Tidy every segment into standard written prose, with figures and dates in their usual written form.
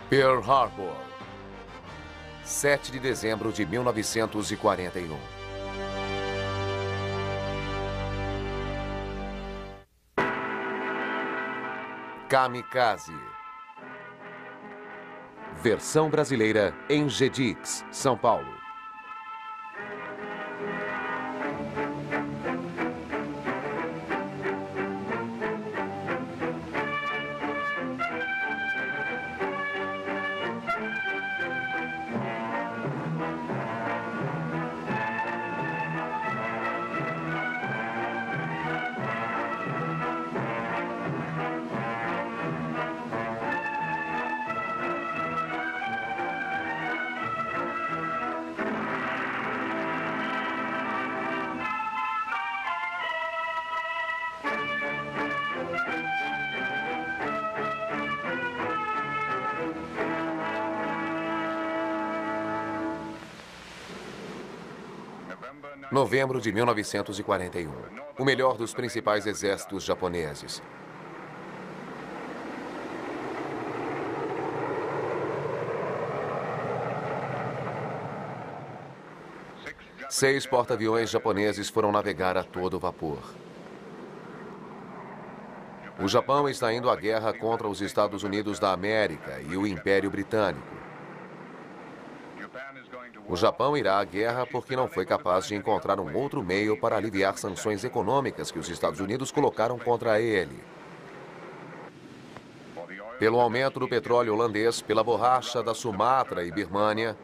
Pearl Harbor, 7 de dezembro de 1941. Kamikaze. Versão brasileira em Gedix, São Paulo. Novembro de 1941. O melhor dos principais exércitos japoneses. Seis porta-aviões japoneses foram navegar a todo vapor. O Japão está indo à guerra contra os Estados Unidos da América e o Império Britânico. O Japão irá à guerra porque não foi capaz de encontrar um outro meio para aliviar sanções econômicas que os Estados Unidos colocaram contra ele. Pelo aumento do petróleo holandês, pela borracha da Sumatra e Birmânia,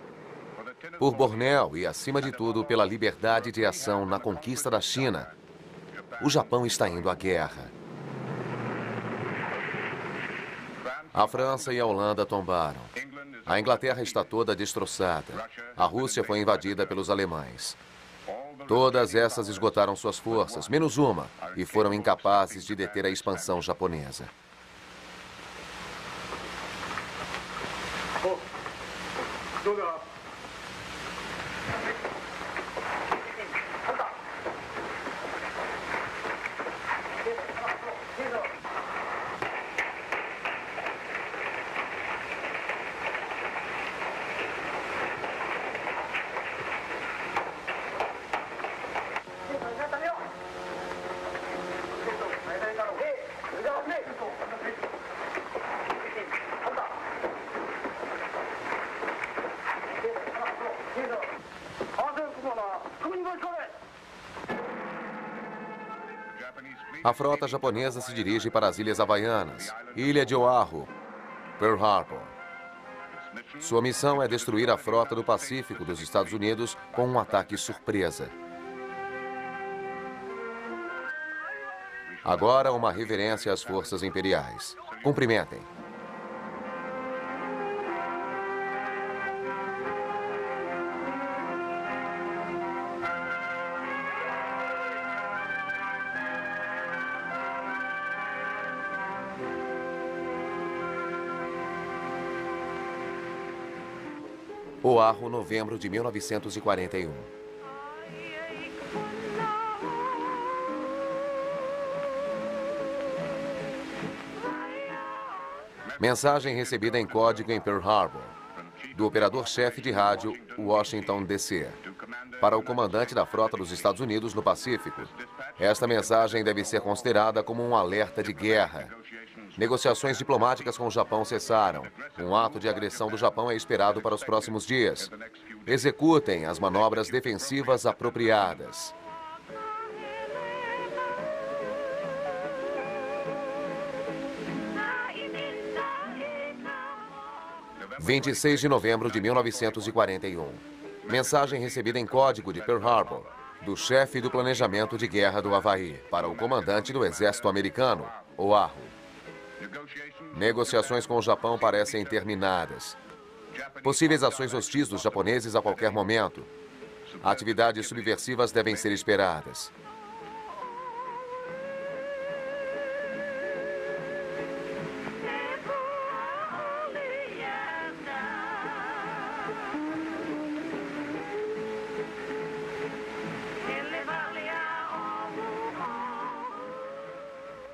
por Bornéu e, acima de tudo, pela liberdade de ação na conquista da China, o Japão está indo à guerra. A França e a Holanda tombaram. A Inglaterra está toda destroçada. A Rússia foi invadida pelos alemães. Todas essas esgotaram suas forças, menos uma, e foram incapazes de deter a expansão japonesa. A frota japonesa se dirige para as Ilhas Havaianas, Ilha de Oahu, Pearl Harbor. Sua missão é destruir a frota do Pacífico dos Estados Unidos com um ataque surpresa. Agora, uma reverência às forças imperiais. Cumprimentem. Oahu, novembro de 1941. Mensagem recebida em código em Pearl Harbor, do operador-chefe de rádio, Washington, D.C., para o comandante da frota dos Estados Unidos no Pacífico. Esta mensagem deve ser considerada como um alerta de guerra. Negociações diplomáticas com o Japão cessaram. Um ato de agressão do Japão é esperado para os próximos dias. Executem as manobras defensivas apropriadas. 26 de novembro de 1941. Mensagem recebida em código de Pearl Harbor, do chefe do planejamento de guerra do Havaí, para o comandante do exército americano, Oahu. Negociações com o Japão parecem terminadas. Possíveis ações hostis dos japoneses a qualquer momento. Atividades subversivas devem ser esperadas.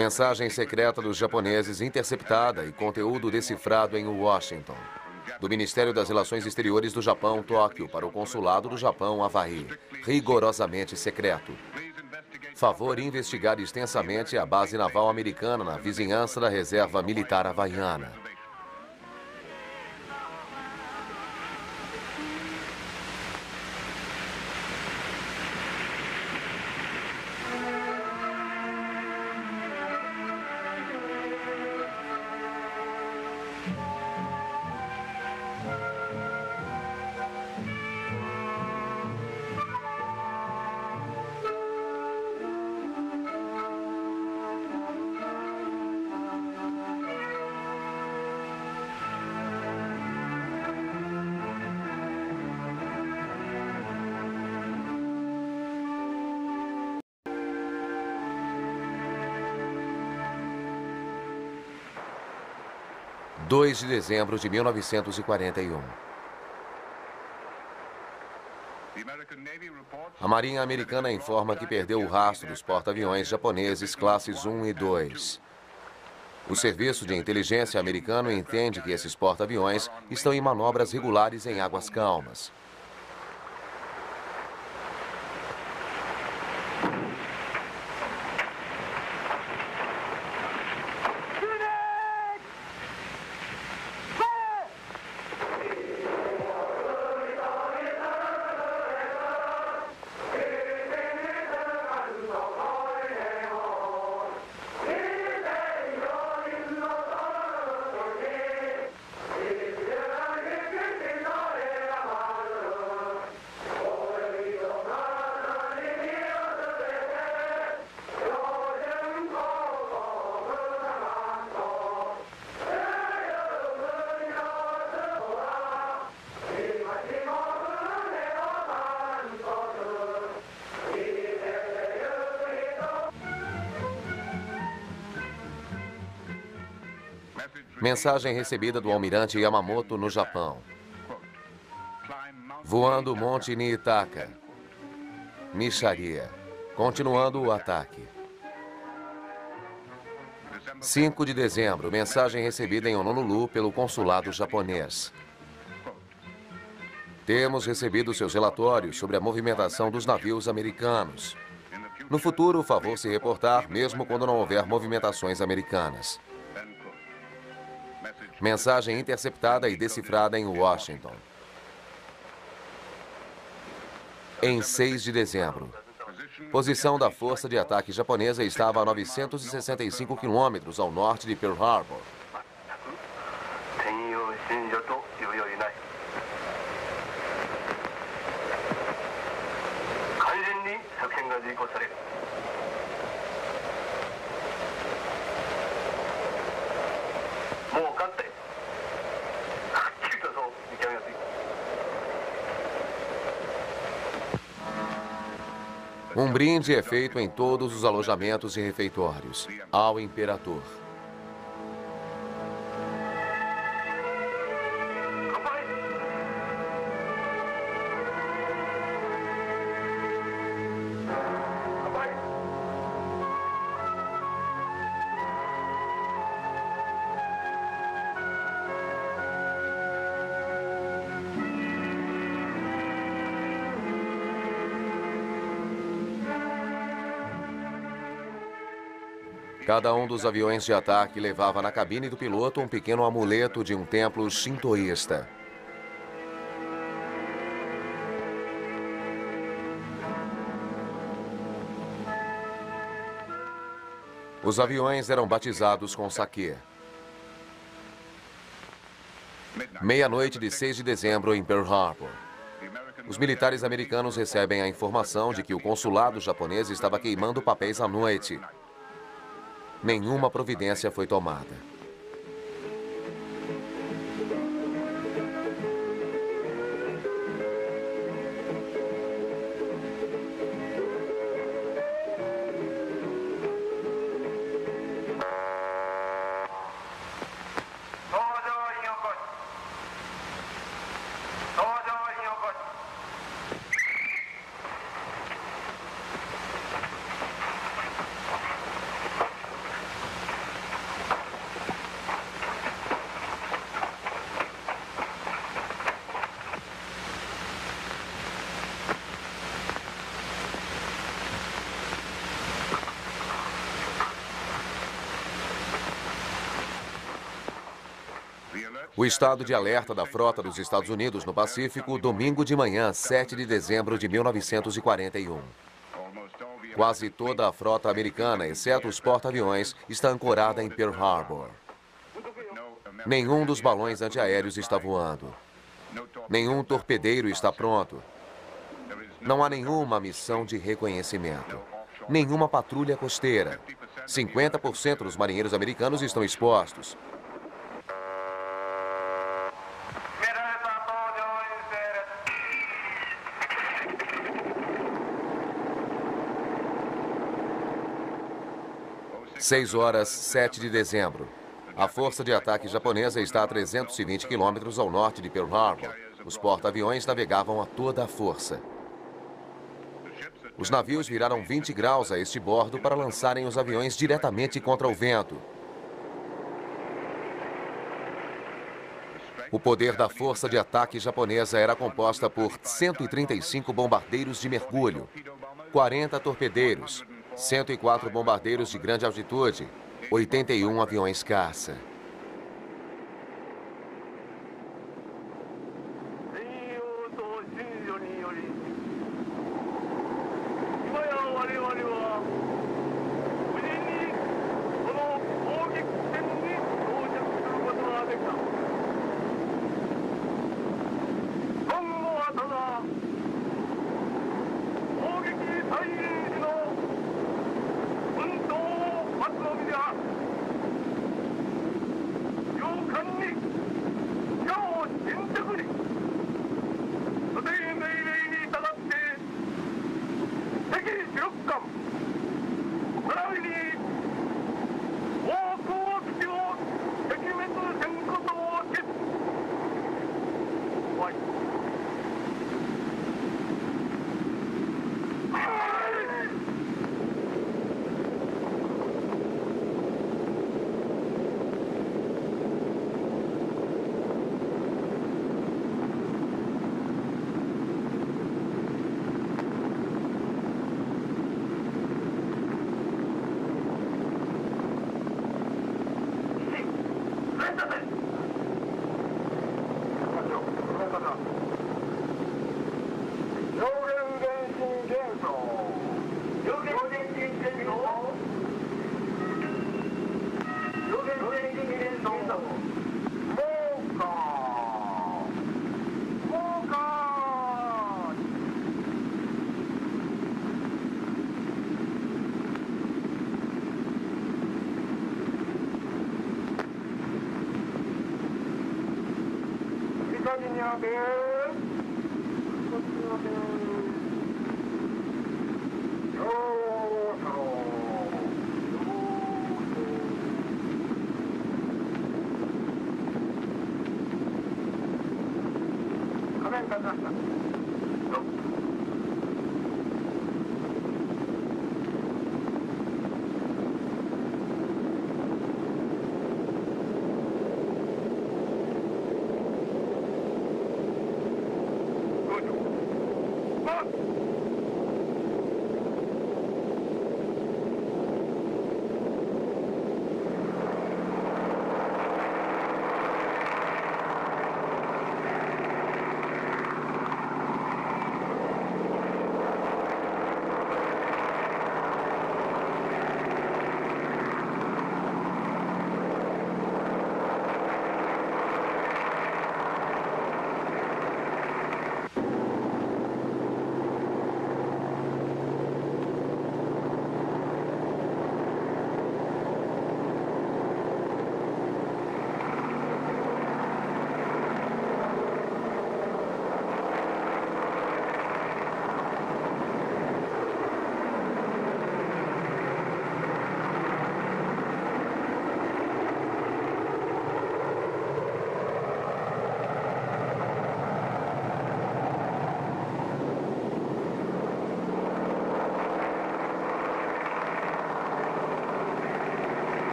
Mensagem secreta dos japoneses interceptada e conteúdo decifrado em Washington. Do Ministério das Relações Exteriores do Japão, Tóquio, para o Consulado do Japão, Havaí. Rigorosamente secreto. Favor investigar extensamente a base naval americana na vizinhança da Reserva Militar Havaiana. – 2 de dezembro de 1941. A Marinha Americana informa que perdeu o rastro dos porta-aviões japoneses classes 1 e 2. O Serviço de Inteligência americano entende que esses porta-aviões estão em manobras regulares em águas calmas. Mensagem recebida do almirante Yamamoto no Japão. Voando Monte Niitaka. Micharia. Continuando o ataque. 5 de dezembro. Mensagem recebida em Honolulu pelo consulado japonês. Temos recebido seus relatórios sobre a movimentação dos navios americanos. No futuro, favor se reportar, mesmo quando não houver movimentações americanas. Mensagem interceptada e decifrada em Washington. Em 6 de dezembro. Posição da força de ataque japonesa estava a 965 quilômetros ao norte de Pearl Harbor. Um brinde é feito em todos os alojamentos e refeitórios ao imperador. Cada um dos aviões de ataque levava na cabine do piloto um pequeno amuleto de um templo shintoísta. Os aviões eram batizados com saquê. Meia-noite de 6 de dezembro em Pearl Harbor. Os militares americanos recebem a informação de que o consulado japonês estava queimando papéis à noite. Nenhuma providência foi tomada. O estado de alerta da frota dos Estados Unidos no Pacífico, domingo de manhã, 7 de dezembro de 1941. Quase toda a frota americana, exceto os porta-aviões, está ancorada em Pearl Harbor. Nenhum dos balões antiaéreos está voando. Nenhum torpedeiro está pronto. Não há nenhuma missão de reconhecimento. Nenhuma patrulha costeira. 50% dos marinheiros americanos estão expostos. Seis horas, 7 de dezembro. A força de ataque japonesa está a 320 quilômetros ao norte de Pearl Harbor. Os porta-aviões navegavam a toda a força. Os navios viraram 20 graus a este bordo para lançarem os aviões diretamente contra o vento. O poder da força de ataque japonesa era composta por 135 bombardeiros de mergulho, 40 torpedeiros, 104 bombardeiros de grande altitude, 81 aviões caça.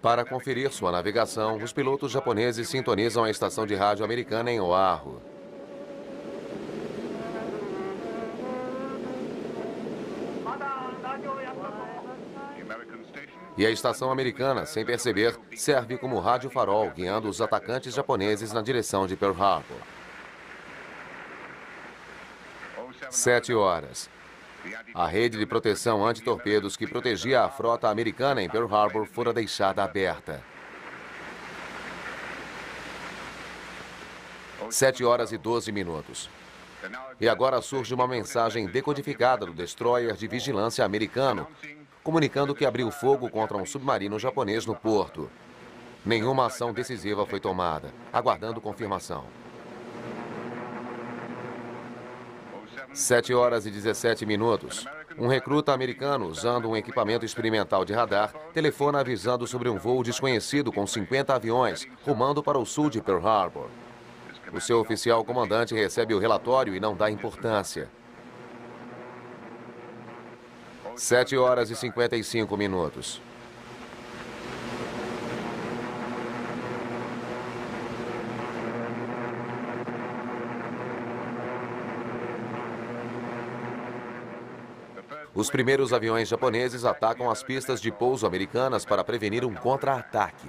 Para conferir sua navegação, os pilotos japoneses sintonizam a estação de rádio americana em Oahu. E a estação americana, sem perceber, serve como rádio farol, guiando os atacantes japoneses na direção de Pearl Harbor. 7 horas. A rede de proteção antitorpedos que protegia a frota americana em Pearl Harbor fora deixada aberta. 7 horas e 12 minutos. E agora surge uma mensagem decodificada do destroyer de vigilância americano, comunicando que abriu fogo contra um submarino japonês no porto. Nenhuma ação decisiva foi tomada, aguardando confirmação. 7 horas e 17 minutos. Um recruta americano, usando um equipamento experimental de radar, telefona avisando sobre um voo desconhecido com 50 aviões, rumando para o sul de Pearl Harbor. O seu oficial comandante recebe o relatório e não dá importância. 7 horas e 55 minutos. Os primeiros aviões japoneses atacam as pistas de pouso americanas para prevenir um contra-ataque.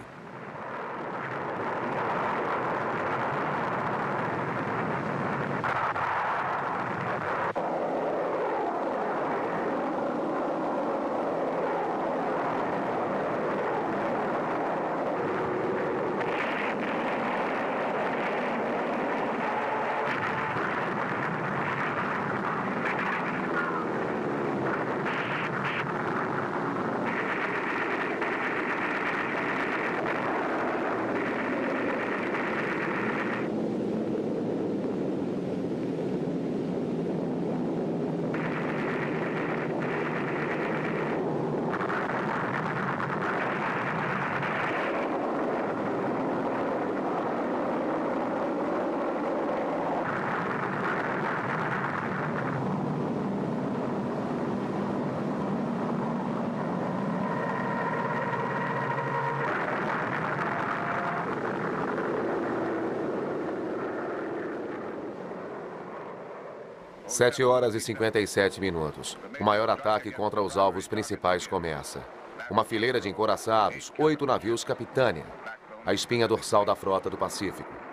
Sete horas e 57 minutos. O maior ataque contra os alvos principais começa. Uma fileira de encouraçados, 8 navios Capitânia, a espinha dorsal da frota do Pacífico.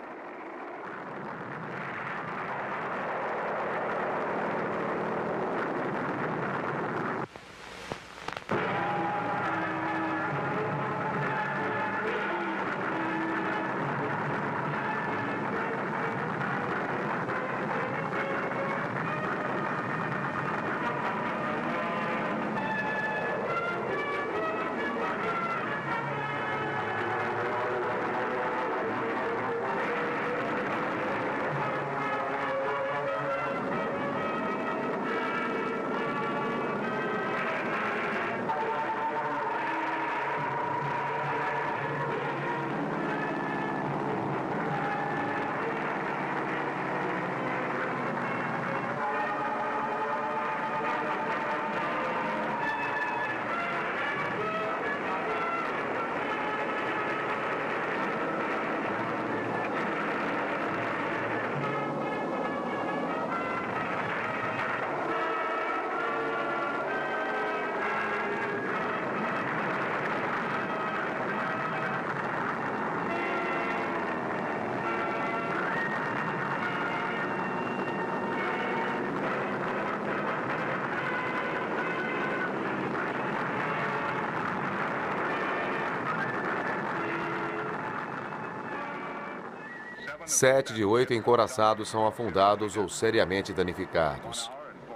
Sete de 8 encouraçados são afundados ou seriamente danificados.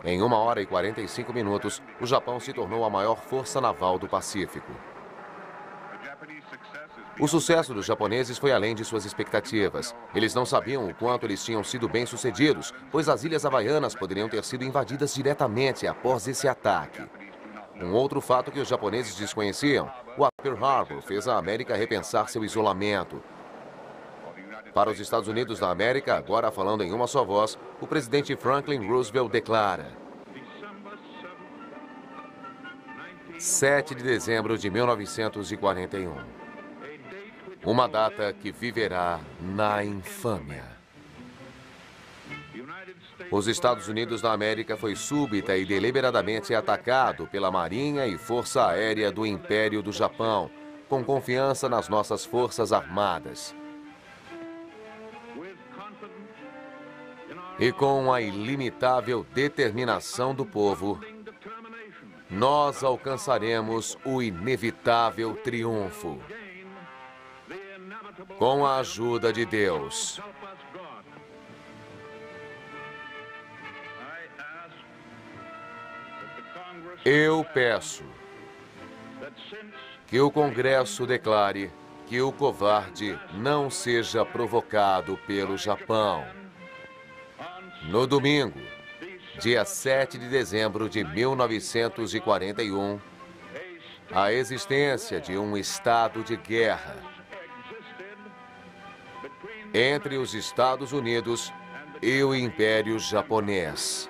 Em 1 hora e 45 minutos, o Japão se tornou a maior força naval do Pacífico. O sucesso dos japoneses foi além de suas expectativas. Eles não sabiam o quanto eles tinham sido bem-sucedidos, pois as Ilhas Havaianas poderiam ter sido invadidas diretamente após esse ataque. Um outro fato que os japoneses desconheciam: o Pearl Harbor fez a América repensar seu isolamento. Para os Estados Unidos da América, agora falando em uma só voz, o presidente Franklin Roosevelt declara: 7 de dezembro de 1941. Uma data que viverá na infâmia. Os Estados Unidos da América foi súbita e deliberadamente atacado pela Marinha e Força Aérea do Império do Japão, com confiança nas nossas Forças Armadas. E com a ilimitável determinação do povo, nós alcançaremos o inevitável triunfo. Com a ajuda de Deus. Eu peço que o Congresso declare que o covarde não seja provocado pelo Japão. No domingo, dia 7 de dezembro de 1941, a existência de um estado de guerra entre os Estados Unidos e o Império Japonês.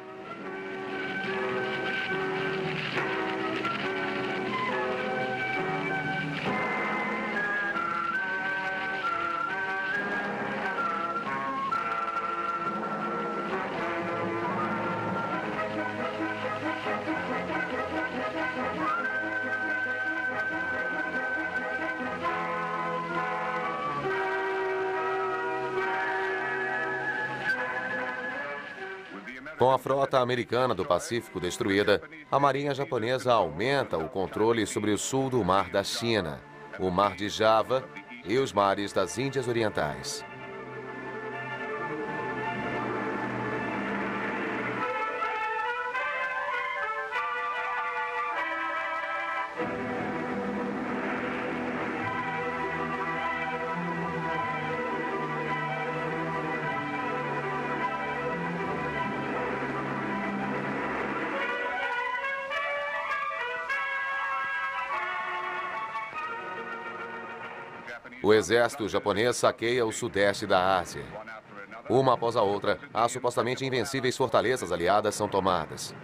Com a frota americana do Pacífico destruída, a Marinha japonesa aumenta o controle sobre o sul do Mar da China, o Mar de Java e os mares das Índias Orientais. O exército japonês saqueia o sudeste da Ásia. Uma após a outra, as supostamente invencíveis fortalezas aliadas são tomadas.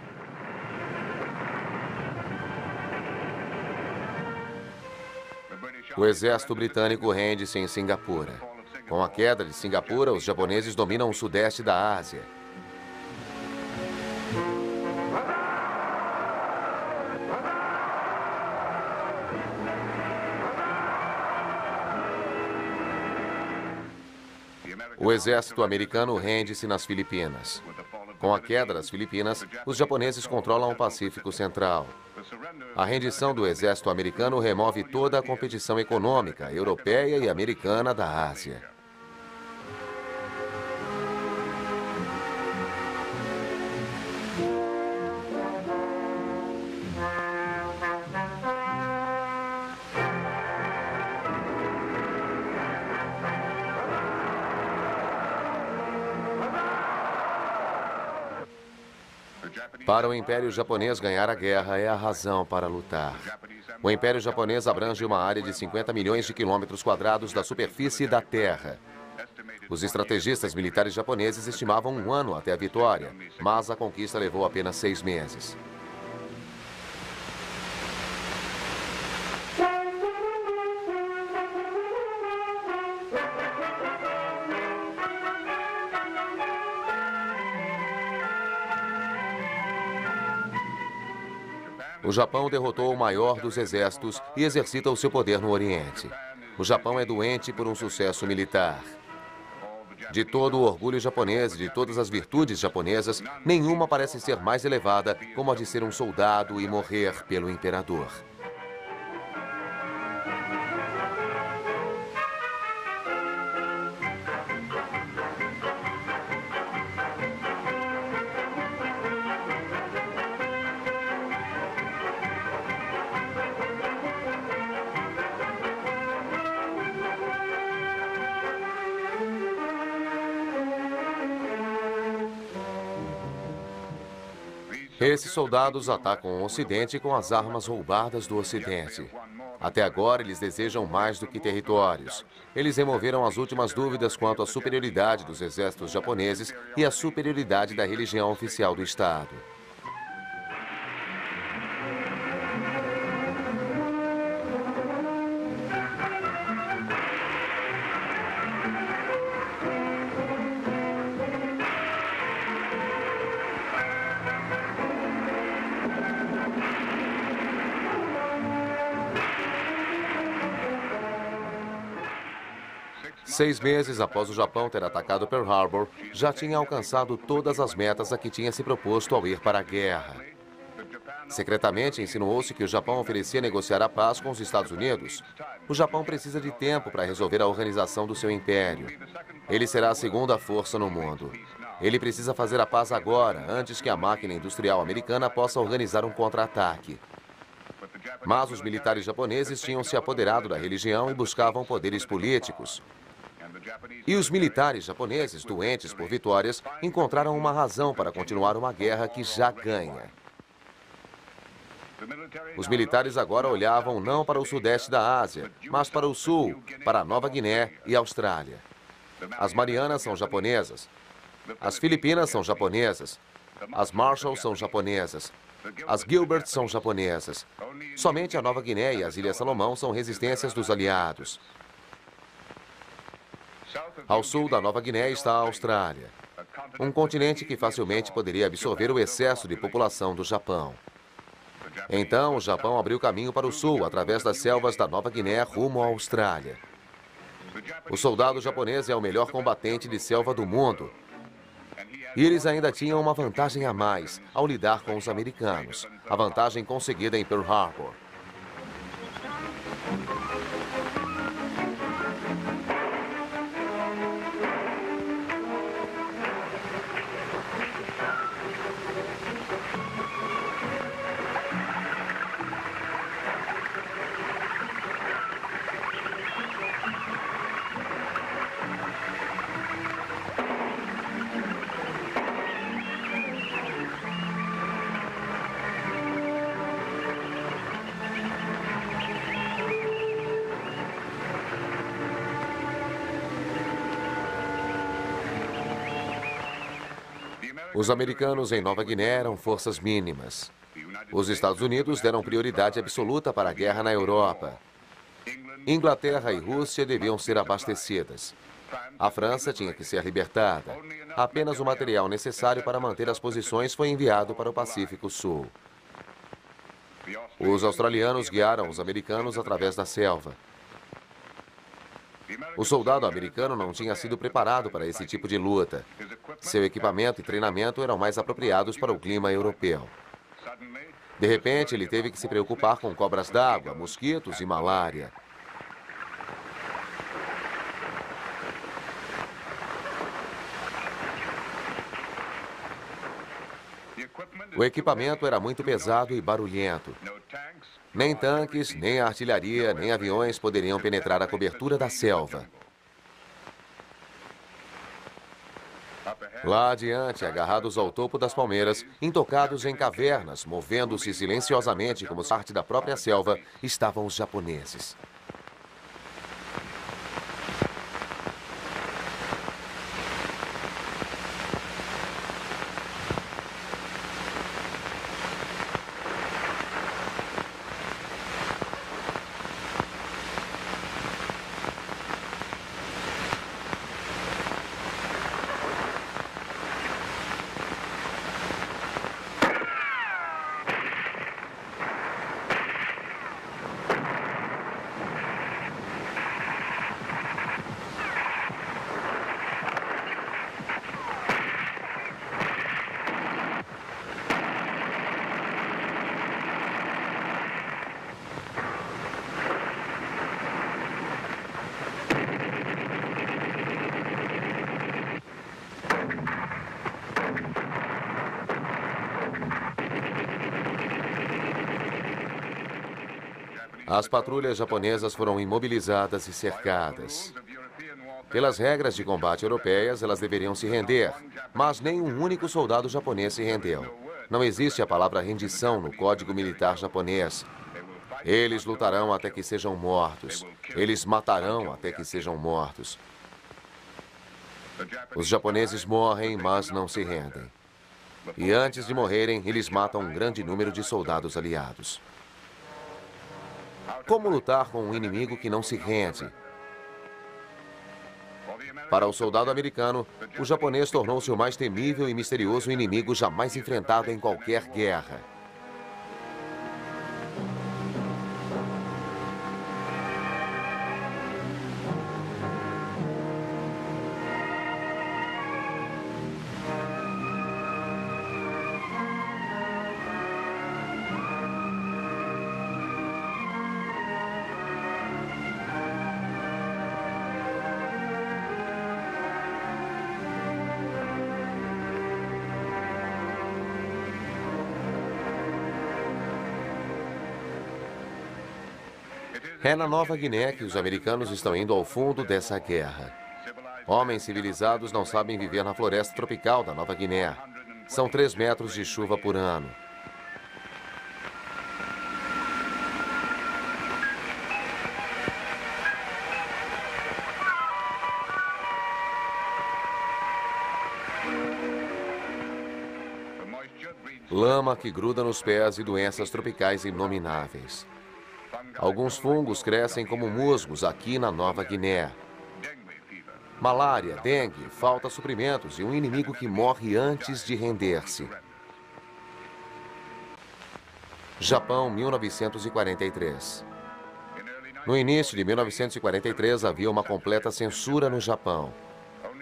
O exército britânico rende-se em Singapura. Com a queda de Singapura, os japoneses dominam o sudeste da Ásia. O exército americano rende-se nas Filipinas. Com a queda das Filipinas, os japoneses controlam o Pacífico Central. A rendição do exército americano remove toda a competição econômica europeia e americana da Ásia. Para o Império Japonês, ganhar a guerra é a razão para lutar. O Império Japonês abrange uma área de 50 milhões de quilômetros quadrados da superfície da Terra. Os estrategistas militares japoneses estimavam 1 ano até a vitória, mas a conquista levou apenas 6 meses. O Japão derrotou o maior dos exércitos e exercita o seu poder no Oriente. O Japão é doente por um sucesso militar. De todo o orgulho japonês e de todas as virtudes japonesas, nenhuma parece ser mais elevada como a de ser um soldado e morrer pelo imperador. Esses soldados atacam o Ocidente com as armas roubadas do Ocidente. Até agora, eles desejam mais do que territórios. Eles removeram as últimas dúvidas quanto à superioridade dos exércitos japoneses e à superioridade da religião oficial do Estado. 6 meses após o Japão ter atacado Pearl Harbor, já tinha alcançado todas as metas a que tinha se proposto ao ir para a guerra. Secretamente, insinuou-se que o Japão oferecia negociar a paz com os Estados Unidos. O Japão precisa de tempo para resolver a organização do seu império. Ele será a segunda força no mundo. Ele precisa fazer a paz agora, antes que a máquina industrial americana possa organizar um contra-ataque. Mas os militares japoneses tinham se apoderado da religião e buscavam poderes políticos. E os militares japoneses, doentes por vitórias, encontraram uma razão para continuar uma guerra que já ganha. Os militares agora olhavam não para o sudeste da Ásia, mas para o sul, para a Nova Guiné e Austrália. As Marianas são japonesas. As Filipinas são japonesas. As Marshall são japonesas. As Gilbert são japonesas. Somente a Nova Guiné e as Ilhas Salomão são resistências dos aliados. Ao sul da Nova Guiné está a Austrália, um continente que facilmente poderia absorver o excesso de população do Japão. Então, o Japão abriu caminho para o sul, através das selvas da Nova Guiné, rumo à Austrália. O soldado japonês é o melhor combatente de selva do mundo. E eles ainda tinham uma vantagem a mais ao lidar com os americanos, a vantagem conseguida em Pearl Harbor. Os americanos em Nova Guiné eram forças mínimas. Os Estados Unidos deram prioridade absoluta para a guerra na Europa. Inglaterra e Rússia deviam ser abastecidas. A França tinha que ser libertada. Apenas o material necessário para manter as posições foi enviado para o Pacífico Sul. Os australianos guiaram os americanos através da selva. O soldado americano não tinha sido preparado para esse tipo de luta. Seu equipamento e treinamento eram mais apropriados para o clima europeu. De repente, ele teve que se preocupar com cobras d'água, mosquitos e malária. O equipamento era muito pesado e barulhento. Nem tanques, nem artilharia, nem aviões poderiam penetrar a cobertura da selva. Lá adiante, agarrados ao topo das palmeiras, intocados em cavernas, movendo-se silenciosamente como parte da própria selva, estavam os japoneses. As patrulhas japonesas foram imobilizadas e cercadas. Pelas regras de combate europeias, elas deveriam se render, mas nem um único soldado japonês se rendeu. Não existe a palavra rendição no Código Militar japonês. Eles lutarão até que sejam mortos. Eles matarão até que sejam mortos. Os japoneses morrem, mas não se rendem. E antes de morrerem, eles matam um grande número de soldados aliados. Como lutar com um inimigo que não se rende? Para o soldado americano, o japonês tornou-se o mais temível e misterioso inimigo jamais enfrentado em qualquer guerra. É na Nova Guiné que os americanos estão indo ao fundo dessa guerra. Homens civilizados não sabem viver na floresta tropical da Nova Guiné. São 3 metros de chuva por ano. Lama que gruda nos pés e doenças tropicais inomináveis. Alguns fungos crescem como musgos aqui na Nova Guiné. Malária, dengue, falta suprimentos e um inimigo que morre antes de render-se. Japão, 1943. No início de 1943, havia uma completa censura no Japão.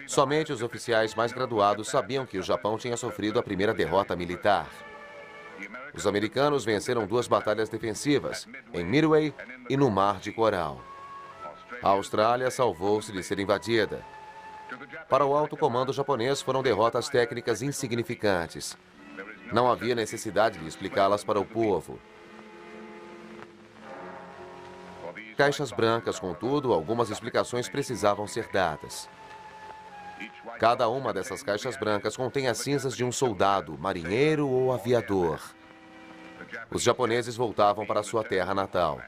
Somente os oficiais mais graduados sabiam que o Japão tinha sofrido a primeira derrota militar. Os americanos venceram 2 batalhas defensivas, em Midway e no Mar de Coral. A Austrália salvou-se de ser invadida. Para o alto comando japonês foram derrotas técnicas insignificantes. Não havia necessidade de explicá-las para o povo. Caixas brancas, contudo, algumas explicações precisavam ser dadas. Cada uma dessas caixas brancas contém as cinzas de um soldado, marinheiro ou aviador. Os japoneses voltavam para sua terra natal.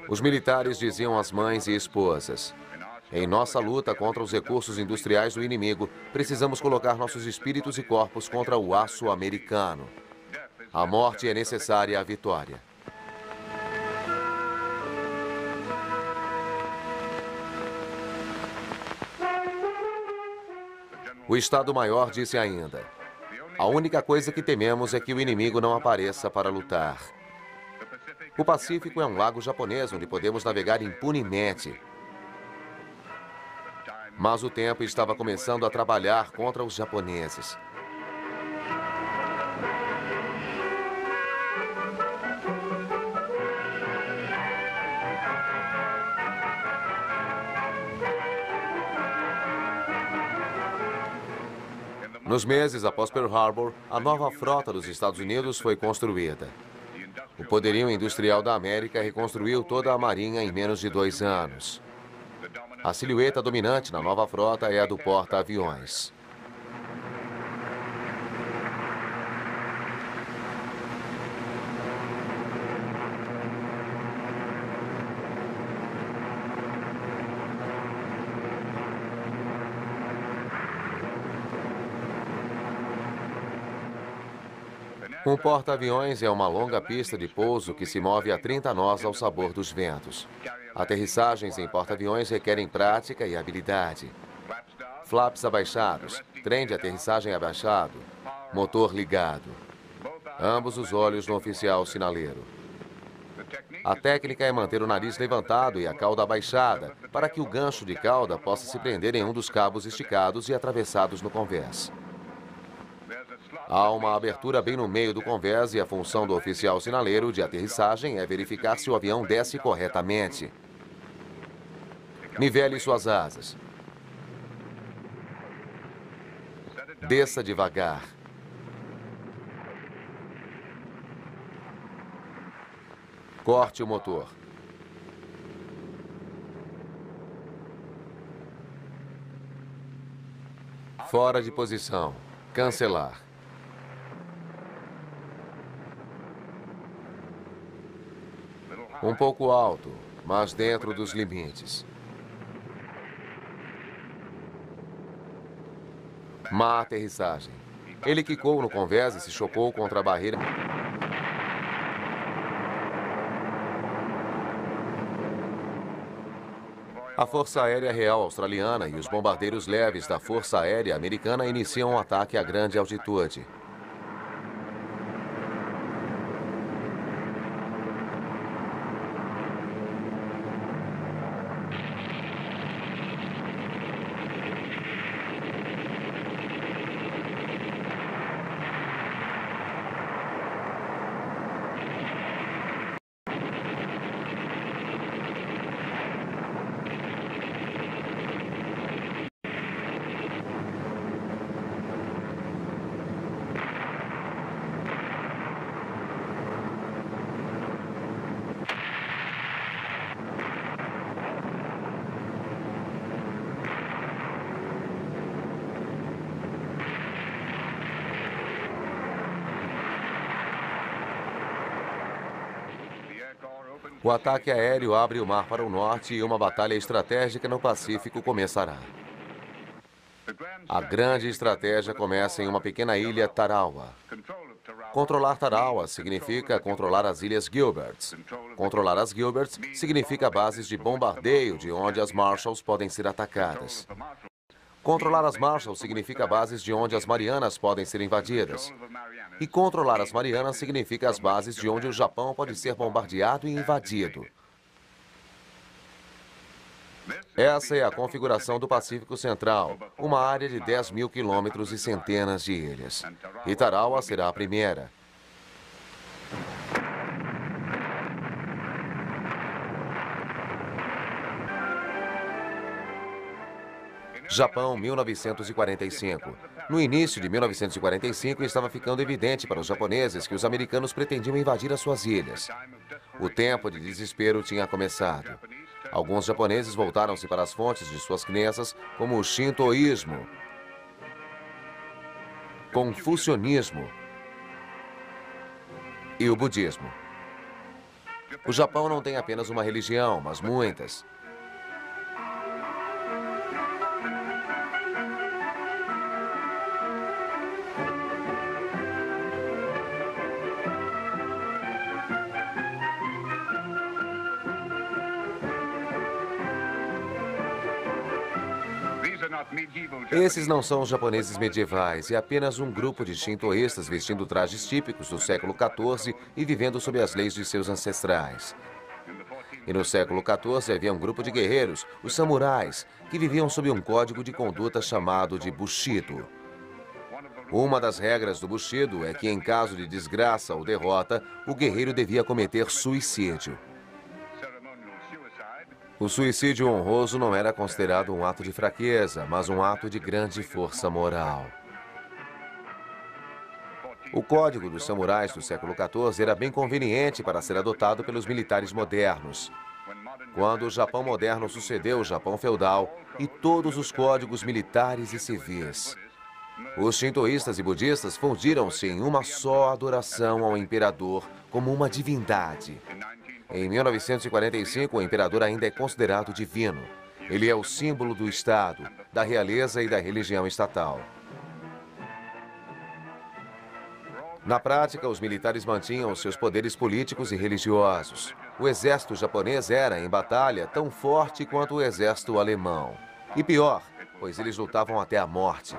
Os militares diziam às mães e esposas: em nossa luta contra os recursos industriais do inimigo, precisamos colocar nossos espíritos e corpos contra o aço americano. A morte é necessária à vitória. O Estado-Maior disse ainda: a única coisa que tememos é que o inimigo não apareça para lutar. O Pacífico é um lago japonês onde podemos navegar impunemente. Mas o tempo estava começando a trabalhar contra os japoneses. Nos meses após Pearl Harbor, a nova frota dos Estados Unidos foi construída. O poderio industrial da América reconstruiu toda a marinha em menos de 2 anos. A silhueta dominante na nova frota é a do porta-aviões. Um porta-aviões é uma longa pista de pouso que se move a 30 nós ao sabor dos ventos. Aterrissagens em porta-aviões requerem prática e habilidade. Flaps abaixados, trem de aterrissagem abaixado, motor ligado. Ambos os olhos no oficial sinaleiro. A técnica é manter o nariz levantado e a cauda abaixada, para que o gancho de cauda possa se prender em um dos cabos esticados e atravessados no convés. Há uma abertura bem no meio do convés e a função do oficial sinaleiro de aterrissagem é verificar se o avião desce corretamente. Nivele suas asas. Desça devagar. Corte o motor. Fora de posição. Cancelar. Um pouco alto, mas dentro dos limites. Má aterrissagem. Ele quicou no convés e se chocou contra a barreira. A Força Aérea Real Australiana e os bombardeiros leves da Força Aérea Americana iniciam um ataque a grande altitude. O ataque aéreo abre o mar para o norte e uma batalha estratégica no Pacífico começará. A grande estratégia começa em uma pequena ilha, Tarawa. Controlar Tarawa significa controlar as Ilhas Gilberts. Controlar as Gilberts significa bases de bombardeio de onde as Marshalls podem ser atacadas. Controlar as Marshalls significa bases de onde as Marianas podem ser invadidas. E controlar as Marianas significa as bases de onde o Japão pode ser bombardeado e invadido. Essa é a configuração do Pacífico Central, uma área de 10 mil quilômetros e centenas de ilhas. E Tarawa será a primeira. Japão, 1945. No início de 1945, estava ficando evidente para os japoneses que os americanos pretendiam invadir as suas ilhas. O tempo de desespero tinha começado. Alguns japoneses voltaram-se para as fontes de suas crenças, como o shintoísmo, confucionismo e o budismo. O Japão não tem apenas uma religião, mas muitas. Esses não são os japoneses medievais, é apenas um grupo de shintoístas vestindo trajes típicos do século XIV e vivendo sob as leis de seus ancestrais. E no século XIV havia um grupo de guerreiros, os samurais, que viviam sob um código de conduta chamado de Bushido. Uma das regras do Bushido é que, em caso de desgraça ou derrota, o guerreiro devia cometer suicídio. O suicídio honroso não era considerado um ato de fraqueza, mas um ato de grande força moral. O código dos samurais do século XIV era bem conveniente para ser adotado pelos militares modernos. Quando o Japão moderno sucedeu o Japão feudal e todos os códigos militares e civis, os shintoístas e budistas fundiram-se em uma só adoração ao imperador como uma divindade. Em 1945, o imperador ainda é considerado divino. Ele é o símbolo do Estado, da realeza e da religião estatal. Na prática, os militares mantinham seus poderes políticos e religiosos. O exército japonês era, em batalha, tão forte quanto o exército alemão. E pior, pois eles lutavam até a morte.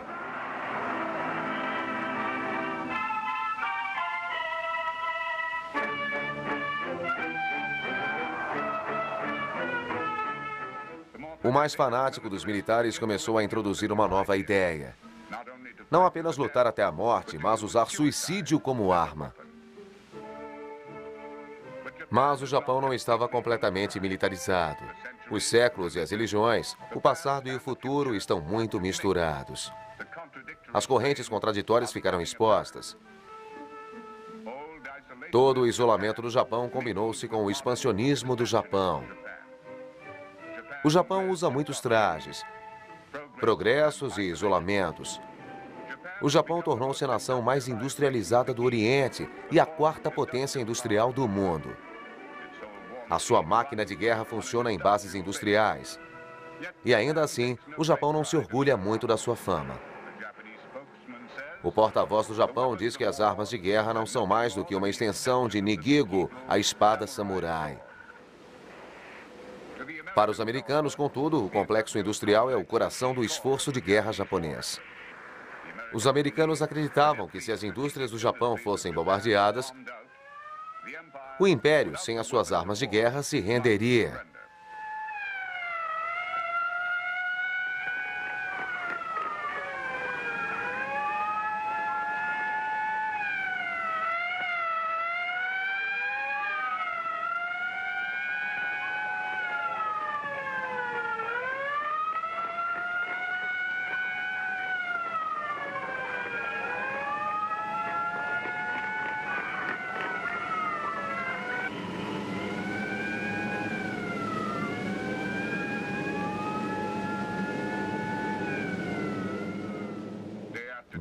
O mais fanático dos militares começou a introduzir uma nova ideia. Não apenas lutar até a morte, mas usar suicídio como arma. Mas o Japão não estava completamente militarizado. Os séculos e as religiões, o passado e o futuro estão muito misturados. As correntes contraditórias ficaram expostas. Todo o isolamento do Japão combinou-se com o expansionismo do Japão. O Japão usa muitos trajes, progressos e isolamentos. O Japão tornou-se a nação mais industrializada do Oriente e a quarta potência industrial do mundo. A sua máquina de guerra funciona em bases industriais. E ainda assim, o Japão não se orgulha muito da sua fama. O porta-voz do Japão diz que as armas de guerra não são mais do que uma extensão de Nigigo, a espada samurai. Para os americanos, contudo, o complexo industrial é o coração do esforço de guerra japonês. Os americanos acreditavam que se as indústrias do Japão fossem bombardeadas, o império, sem as suas armas de guerra, se renderia.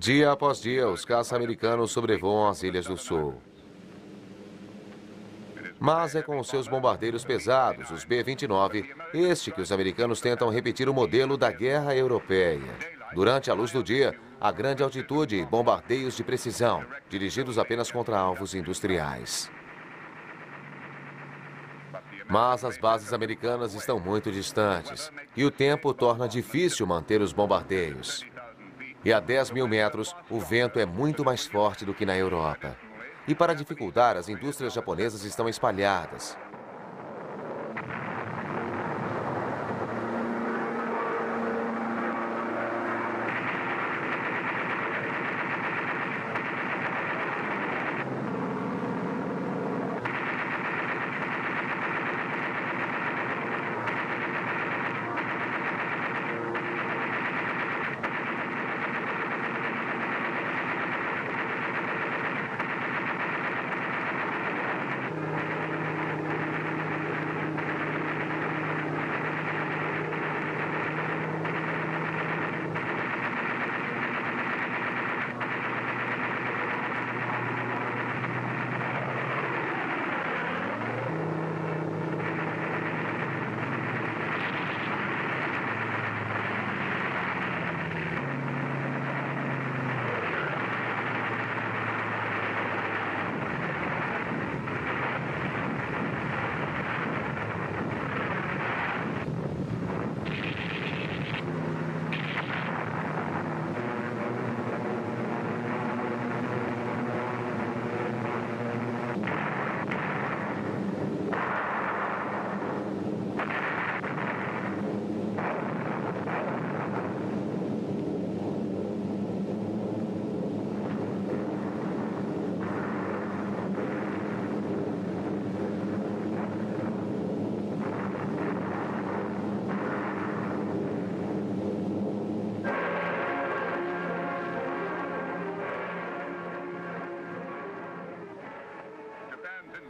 Dia após dia, os caça americanos sobrevoam as Ilhas do Sul. Mas é com os seus bombardeiros pesados, os B-29, que os americanos tentam repetir o modelo da guerra europeia. Durante a luz do dia, a grande altitude e bombardeios de precisão, dirigidos apenas contra alvos industriais. Mas as bases americanas estão muito distantes e o tempo torna difícil manter os bombardeios. E a 10 mil metros, o vento é muito mais forte do que na Europa. E para dificultar, as indústrias japonesas estão espalhadas.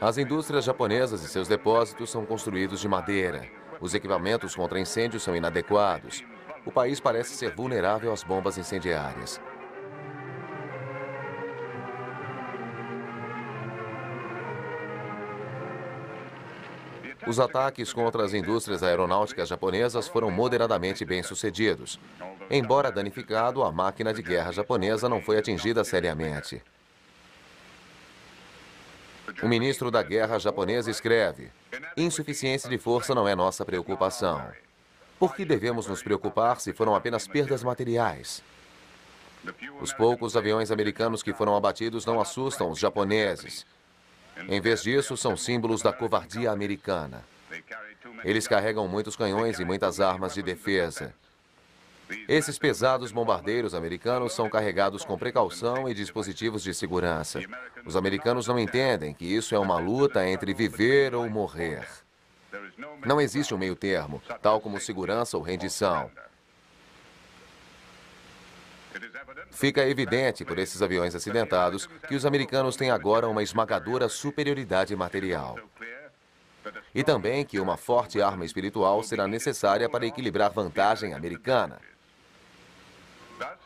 As indústrias japonesas e seus depósitos são construídos de madeira. Os equipamentos contra incêndios são inadequados. O país parece ser vulnerável às bombas incendiárias. Os ataques contra as indústrias aeronáuticas japonesas foram moderadamente bem-sucedidos. Embora danificado, a máquina de guerra japonesa não foi atingida seriamente. O ministro da Guerra japonês escreve: insuficiência de força não é nossa preocupação. Por que devemos nos preocupar se foram apenas perdas materiais? Os poucos aviões americanos que foram abatidos não assustam os japoneses. Em vez disso, são símbolos da covardia americana. Eles carregam muitos canhões e muitas armas de defesa. Esses pesados bombardeiros americanos são carregados com precaução e dispositivos de segurança. Os americanos não entendem que isso é uma luta entre viver ou morrer. Não existe um meio termo, tal como segurança ou rendição. Fica evidente por esses aviões acidentados que os americanos têm agora uma esmagadora superioridade material. E também que uma forte arma espiritual será necessária para equilibrar vantagem americana.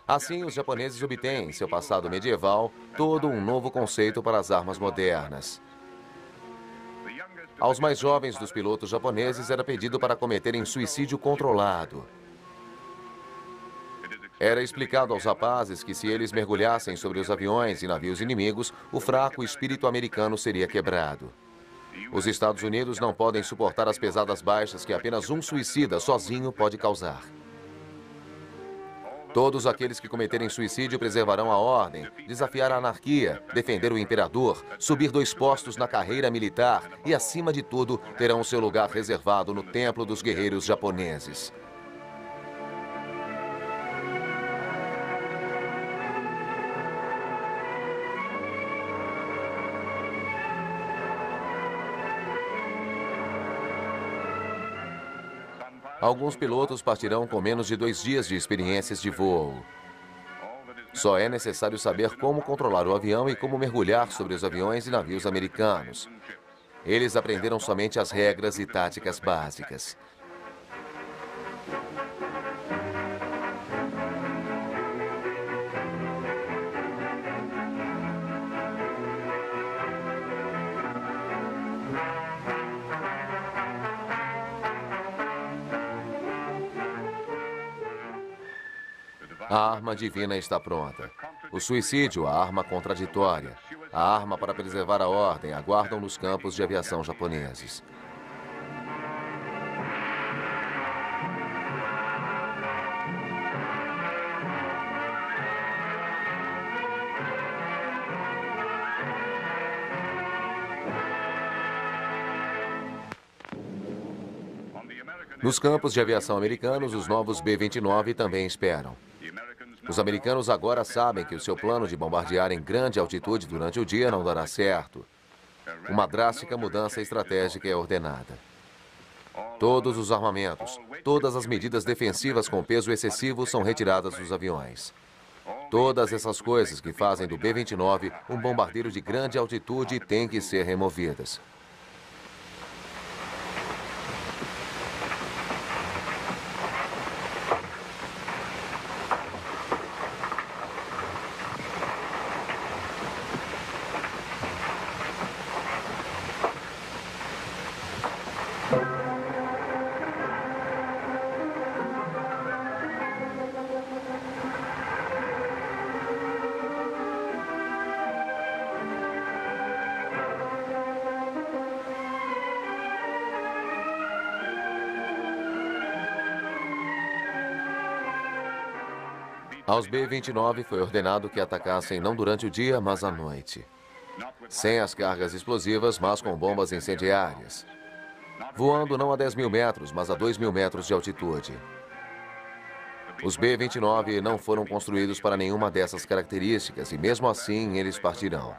Assim, os japoneses obtêm, em seu passado medieval, todo um novo conceito para as armas modernas. Aos mais jovens dos pilotos japoneses era pedido para cometerem suicídio controlado. Era explicado aos rapazes que se eles mergulhassem sobre os aviões e navios inimigos, o fraco espírito americano seria quebrado. Os Estados Unidos não podem suportar as pesadas baixas que apenas um suicida sozinho pode causar. Todos aqueles que cometerem suicídio preservarão a ordem, desafiar a anarquia, defender o imperador, subir 2 postos na carreira militar e, acima de tudo, terão seu lugar reservado no templo dos guerreiros japoneses. Alguns pilotos partirão com menos de 2 dias de experiências de voo. Só é necessário saber como controlar o avião e como mergulhar sobre os aviões e navios americanos. Eles aprenderam somente as regras e táticas básicas. A arma divina está pronta. O suicídio, a arma contraditória. A arma para preservar a ordem, aguardam nos campos de aviação japoneses. Nos campos de aviação americanos, os novos B-29 também esperam. Os americanos agora sabem que o seu plano de bombardear em grande altitude durante o dia não dará certo. Uma drástica mudança estratégica é ordenada. Todos os armamentos, todas as medidas defensivas com peso excessivo são retiradas dos aviões. Todas essas coisas que fazem do B-29 um bombardeiro de grande altitude têm que ser removidas. Aos B-29 foi ordenado que atacassem não durante o dia, mas à noite. Sem as cargas explosivas, mas com bombas incendiárias. Voando não a 10.000 metros, mas a 2.000 metros de altitude. Os B-29 não foram construídos para nenhuma dessas características e, mesmo assim, eles partirão.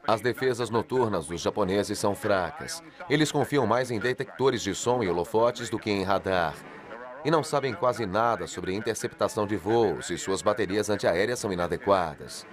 As defesas noturnas dos japoneses são fracas. Eles confiam mais em detectores de som e holofotes do que em radar. E não sabem quase nada sobre interceptação de voos e suas baterias antiaéreas são inadequadas.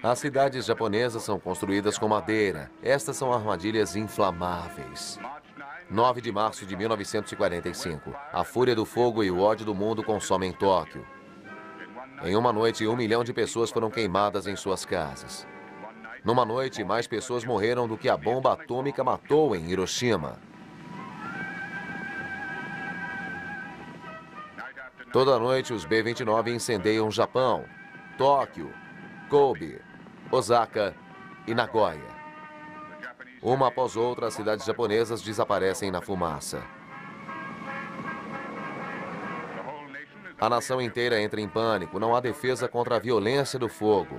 As cidades japonesas são construídas com madeira. Estas são armadilhas inflamáveis. 9 de março de 1945. A fúria do fogo e o ódio do mundo consomem Tóquio. Em uma noite, 1 milhão de pessoas foram queimadas em suas casas. Numa noite, mais pessoas morreram do que a bomba atômica matou em Hiroshima. Toda noite, os B-29 incendeiam Japão, Tóquio, Kobe, Osaka e Nagoya. Uma após outra, as cidades japonesas desaparecem na fumaça. A nação inteira entra em pânico, não há defesa contra a violência do fogo.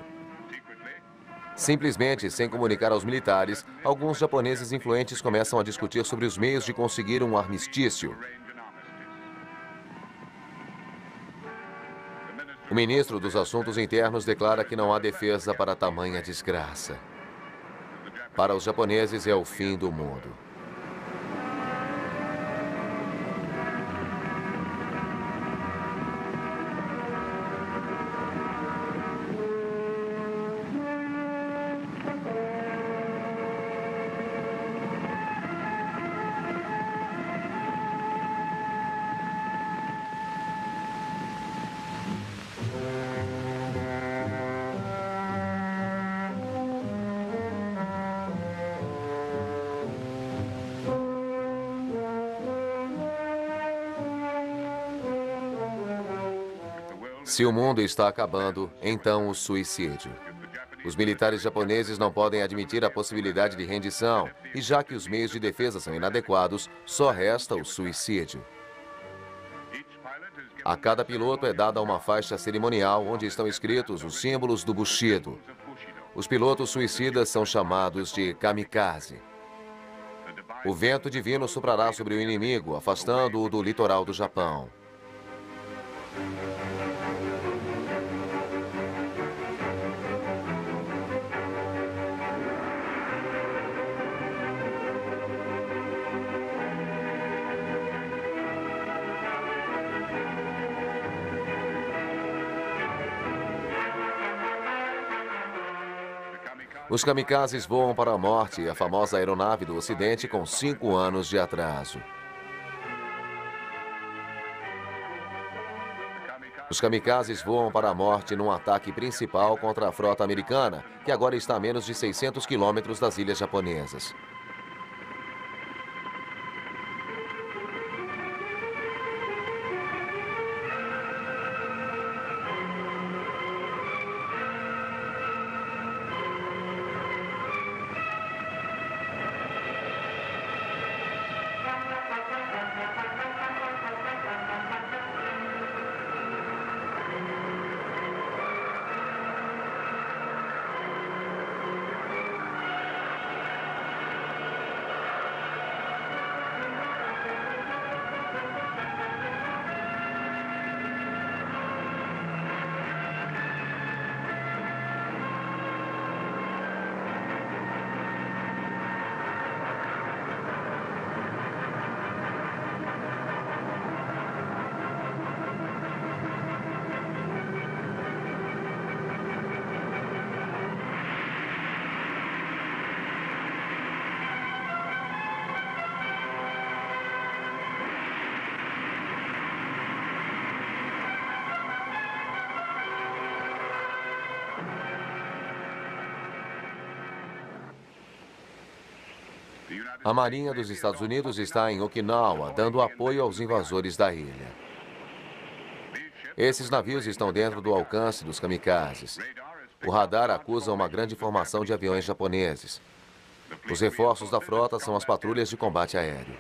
Simplesmente, sem comunicar aos militares, alguns japoneses influentes começam a discutir sobre os meios de conseguir um armistício. O ministro dos Assuntos Internos declara que não há defesa para tamanha desgraça. Para os japoneses é o fim do mundo. Se o mundo está acabando, então o suicídio. Os militares japoneses não podem admitir a possibilidade de rendição, e já que os meios de defesa são inadequados, só resta o suicídio. A cada piloto é dada uma faixa cerimonial onde estão escritos os símbolos do Bushido. Os pilotos suicidas são chamados de kamikaze. O vento divino soprará sobre o inimigo, afastando-o do litoral do Japão. Os kamikazes voam para a morte, a famosa aeronave do Ocidente com 5 anos de atraso. Os kamikazes voam para a morte num ataque principal contra a frota americana, que agora está a menos de 600 quilômetros das ilhas japonesas. A Marinha dos Estados Unidos está em Okinawa, dando apoio aos invasores da ilha. Esses navios estão dentro do alcance dos kamikazes. O radar acusa uma grande formação de aviões japoneses. Os reforços da frota são as patrulhas de combate aéreo.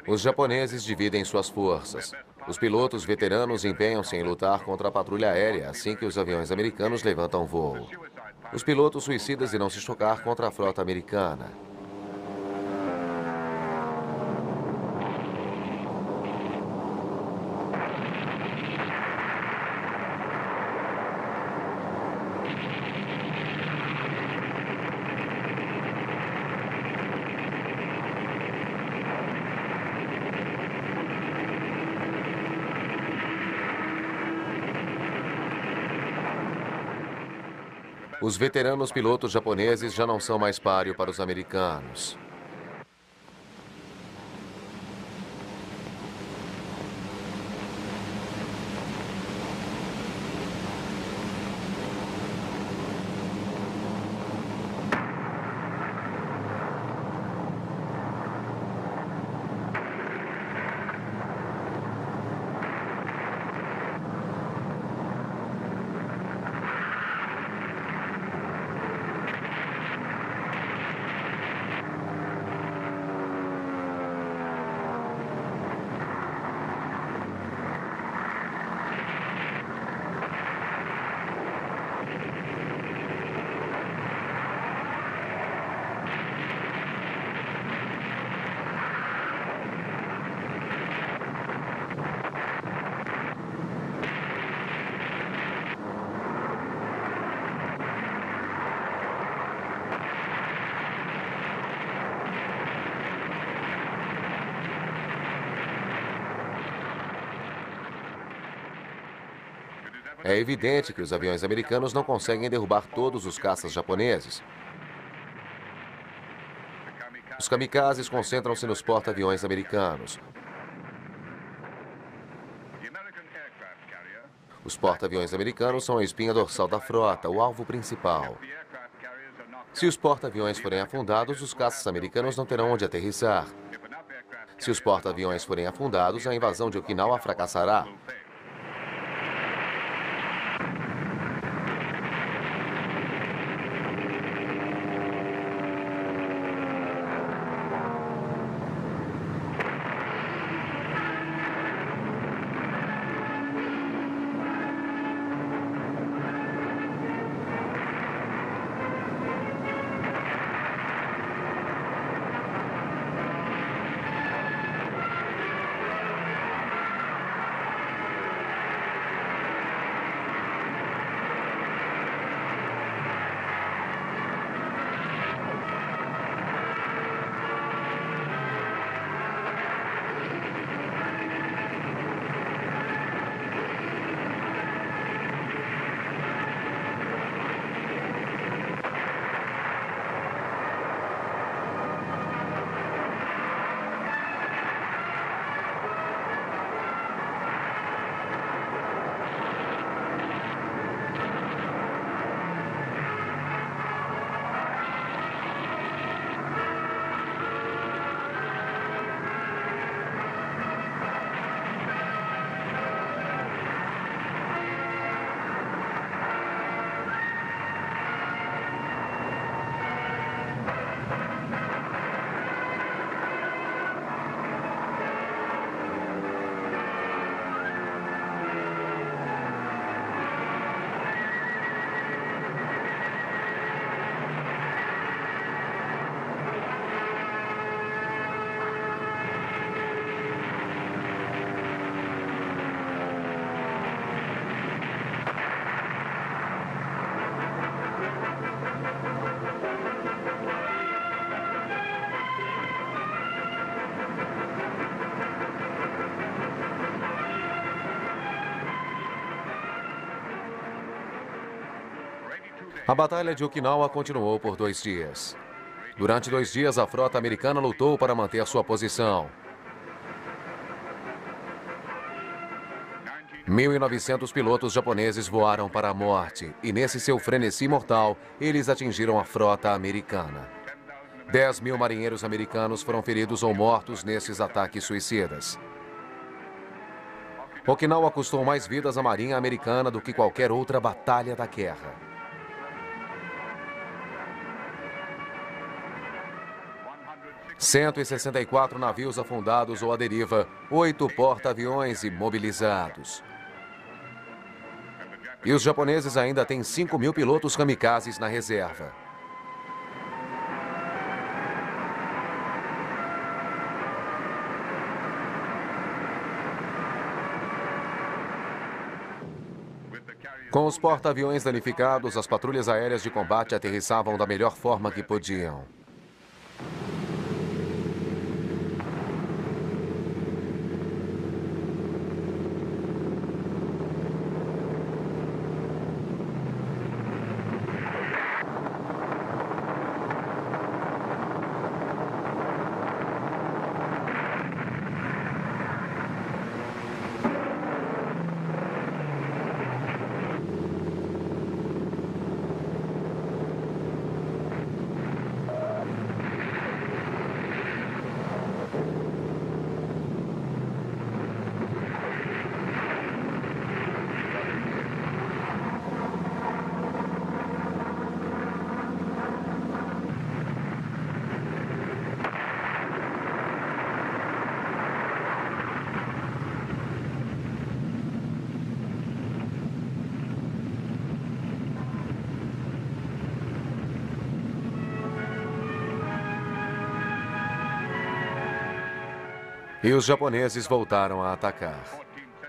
Os japoneses dividem suas forças. Os pilotos veteranos empenham-se em lutar contra a patrulha aérea assim que os aviões americanos levantam voo. Os pilotos suicidas irão se chocar contra a frota americana. Os veteranos pilotos japoneses já não são mais páreo para os americanos. É evidente que os aviões americanos não conseguem derrubar todos os caças japoneses. Os kamikazes concentram-se nos porta-aviões americanos. Os porta-aviões americanos são a espinha dorsal da frota, o alvo principal. Se os porta-aviões forem afundados, os caças americanos não terão onde aterrissar. Se os porta-aviões forem afundados, a invasão de Okinawa fracassará. A Batalha de Okinawa continuou por 2 dias. Durante 2 dias, a frota americana lutou para manter sua posição. 1.900 pilotos japoneses voaram para a morte e, nesse seu frenesi mortal, eles atingiram a frota americana. 10.000 marinheiros americanos foram feridos ou mortos nesses ataques suicidas. Okinawa custou mais vidas à marinha americana do que qualquer outra batalha da guerra. 164 navios afundados ou à deriva, 8 porta-aviões imobilizados. E os japoneses ainda têm 5.000 pilotos kamikazes na reserva. Com os porta-aviões danificados, as patrulhas aéreas de combate aterrissavam da melhor forma que podiam. E os japoneses voltaram a atacar.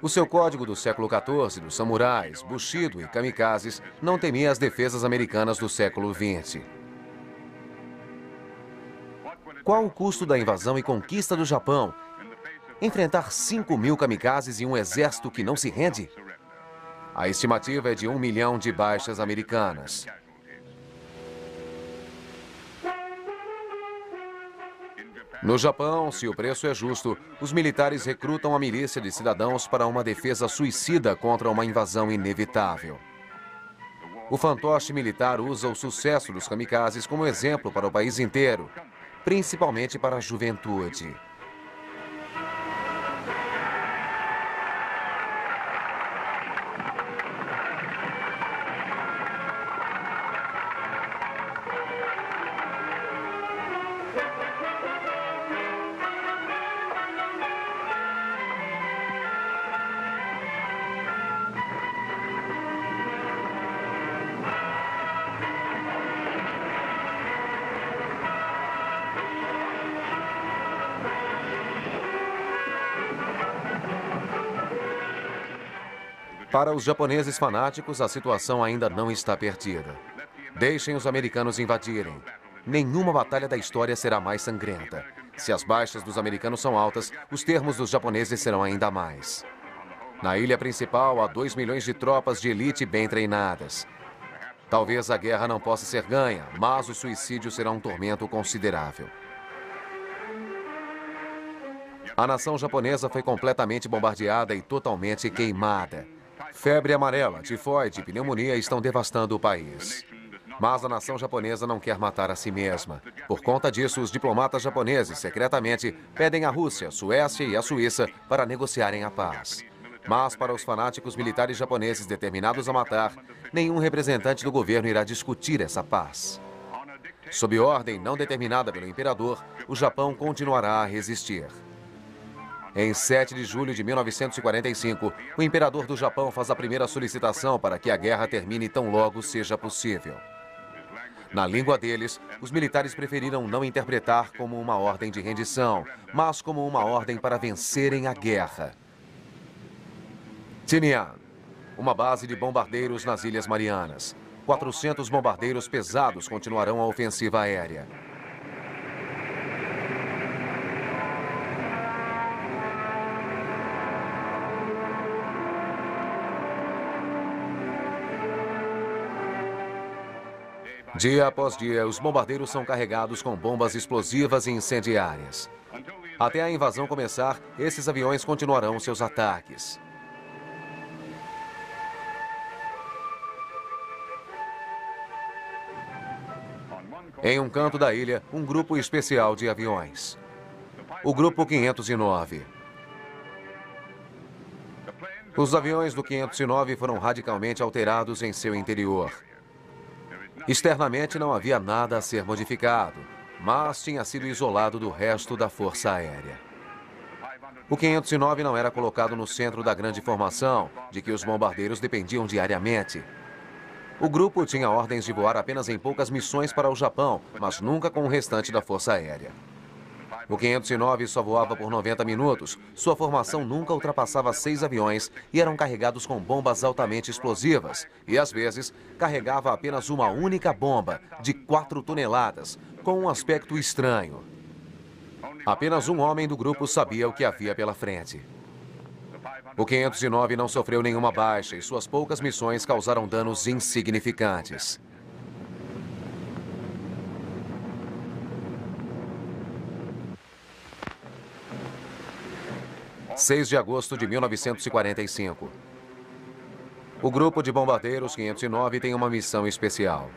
O seu código do século XIV, dos samurais, Bushido e kamikazes, não temia as defesas americanas do século XX. Qual o custo da invasão e conquista do Japão? Enfrentar 5.000 kamikazes e um exército que não se rende? A estimativa é de 1 milhão de baixas americanas. No Japão, se o preço é justo, os militares recrutam a milícia de cidadãos para uma defesa suicida contra uma invasão inevitável. O fantoche militar usa o sucesso dos kamikazes como exemplo para o país inteiro, principalmente para a juventude. Para os japoneses fanáticos, a situação ainda não está perdida. Deixem os americanos invadirem. Nenhuma batalha da história será mais sangrenta. Se as baixas dos americanos são altas, os termos dos japoneses serão ainda mais. Na ilha principal, há 2 milhões de tropas de elite bem treinadas. Talvez a guerra não possa ser ganha, mas o suicídio será um tormento considerável. A nação japonesa foi completamente bombardeada e totalmente queimada. Febre amarela, tifoide e pneumonia estão devastando o país. Mas a nação japonesa não quer matar a si mesma. Por conta disso, os diplomatas japoneses, secretamente, pedem à Rússia, Suécia e à Suíça para negociarem a paz. Mas para os fanáticos militares japoneses determinados a matar, nenhum representante do governo irá discutir essa paz. Sob ordem não determinada pelo imperador, o Japão continuará a resistir. Em 7 de julho de 1945, o imperador do Japão faz a primeira solicitação para que a guerra termine tão logo seja possível. Na língua deles, os militares preferiram não interpretar como uma ordem de rendição, mas como uma ordem para vencerem a guerra. Tinian, uma base de bombardeiros nas Ilhas Marianas. 400 bombardeiros pesados continuarão a ofensiva aérea. Dia após dia, os bombardeiros são carregados com bombas explosivas e incendiárias. Até a invasão começar, esses aviões continuarão seus ataques. Em um canto da ilha, um grupo especial de aviões. O Grupo 509. Os aviões do 509 foram radicalmente alterados em seu interior. Externamente não havia nada a ser modificado, mas tinha sido isolado do resto da Força Aérea. O 509 não era colocado no centro da grande formação, de que os bombardeiros dependiam diariamente. O grupo tinha ordens de voar apenas em poucas missões para o Japão, mas nunca com o restante da Força Aérea. O 509 só voava por 90 minutos, sua formação nunca ultrapassava 6 aviões e eram carregados com bombas altamente explosivas, e às vezes carregava apenas uma única bomba, de 4 toneladas, com um aspecto estranho. Apenas um homem do grupo sabia o que havia pela frente. O 509 não sofreu nenhuma baixa e suas poucas missões causaram danos insignificantes. 6 de agosto de 1945. O grupo de bombardeiros 509 tem uma missão especial.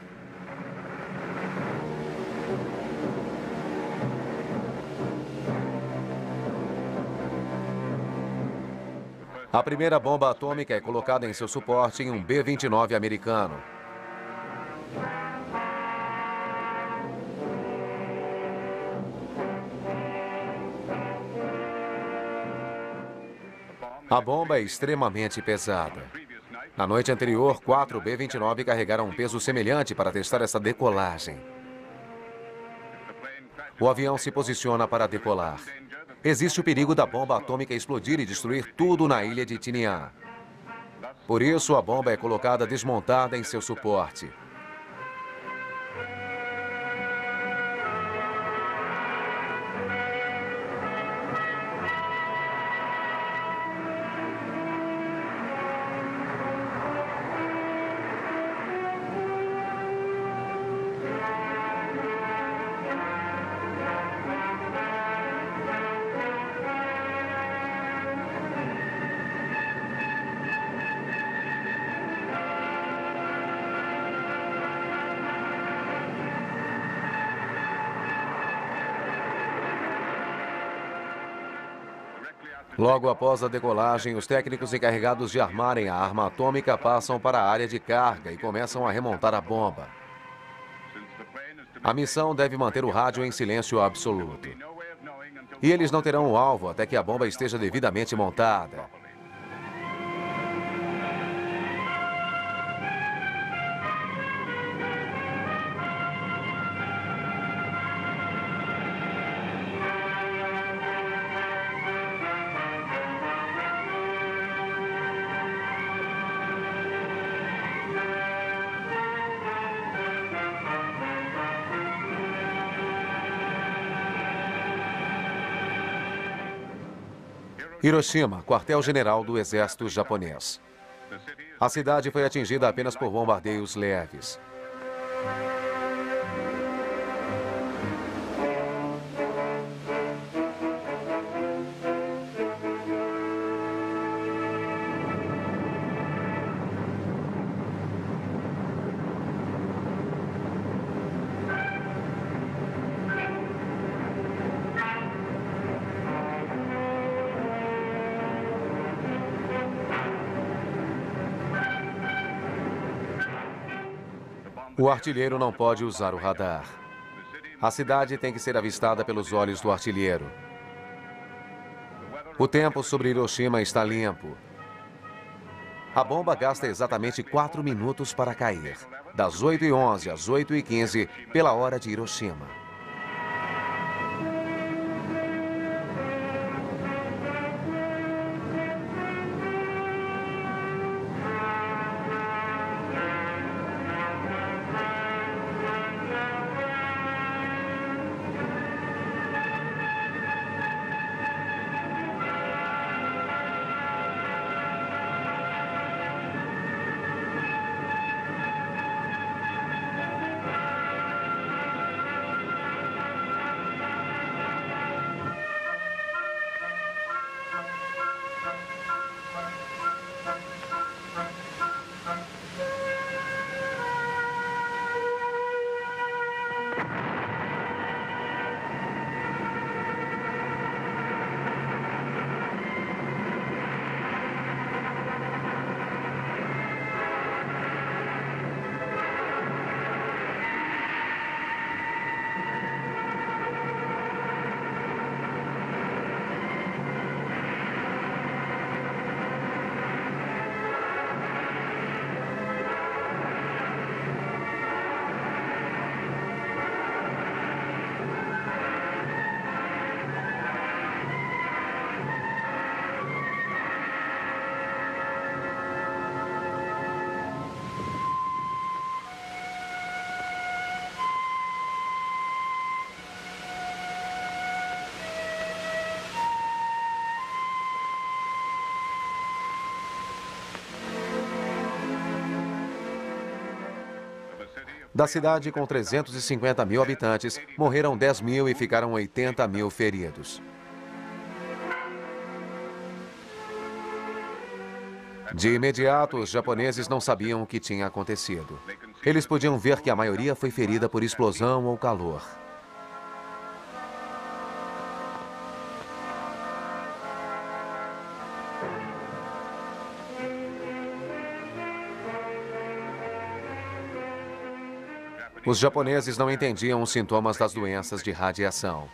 A primeira bomba atômica é colocada em seu suporte em um B-29 americano. A bomba é extremamente pesada. Na noite anterior, 4 B-29 carregaram um peso semelhante para testar essa decolagem. O avião se posiciona para decolar. Existe o perigo da bomba atômica explodir e destruir tudo na ilha de Tinian. Por isso, a bomba é colocada desmontada em seu suporte. Logo após a decolagem, os técnicos encarregados de armarem a arma atômica passam para a área de carga e começam a remontar a bomba. A missão deve manter o rádio em silêncio absoluto. E eles não terão o alvo até que a bomba esteja devidamente montada. Hiroshima, quartel-general do exército japonês. A cidade foi atingida apenas por bombardeios leves. O artilheiro não pode usar o radar. A cidade tem que ser avistada pelos olhos do artilheiro. O tempo sobre Hiroshima está limpo. A bomba gasta exatamente 4 minutos para cair, das 8h11 às 8h15, pela hora de Hiroshima. Da cidade com 350 mil habitantes, morreram 10 mil e ficaram 80 mil feridos. De imediato, os japoneses não sabiam o que tinha acontecido. Eles podiam ver que a maioria foi ferida por explosão ou calor. Os japoneses não entendiam os sintomas das doenças de radiação.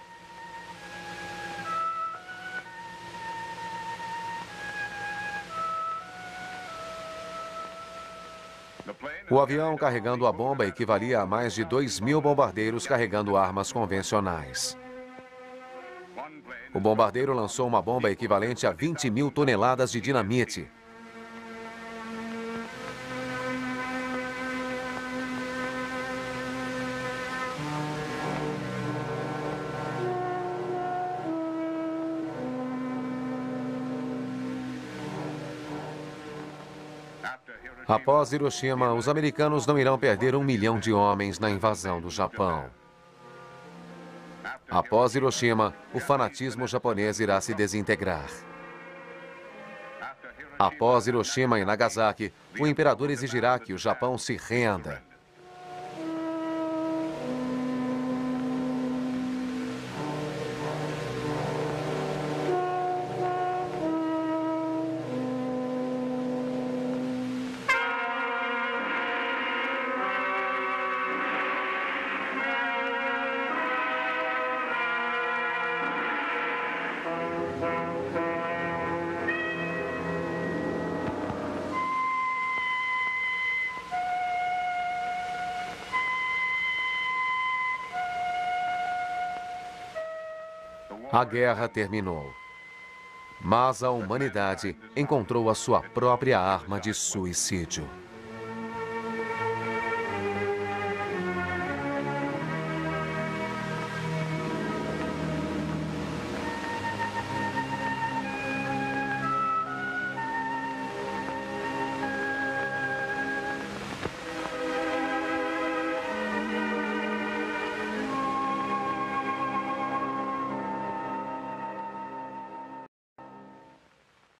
O avião carregando a bomba equivalia a mais de 2.000 bombardeiros carregando armas convencionais. O bombardeiro lançou uma bomba equivalente a 20.000 toneladas de dinamite. Após Hiroshima, os americanos não irão perder 1 milhão de homens na invasão do Japão. Após Hiroshima, o fanatismo japonês irá se desintegrar. Após Hiroshima e Nagasaki, o imperador exigirá que o Japão se renda. A guerra terminou. Mas a humanidade encontrou a sua própria arma de suicídio.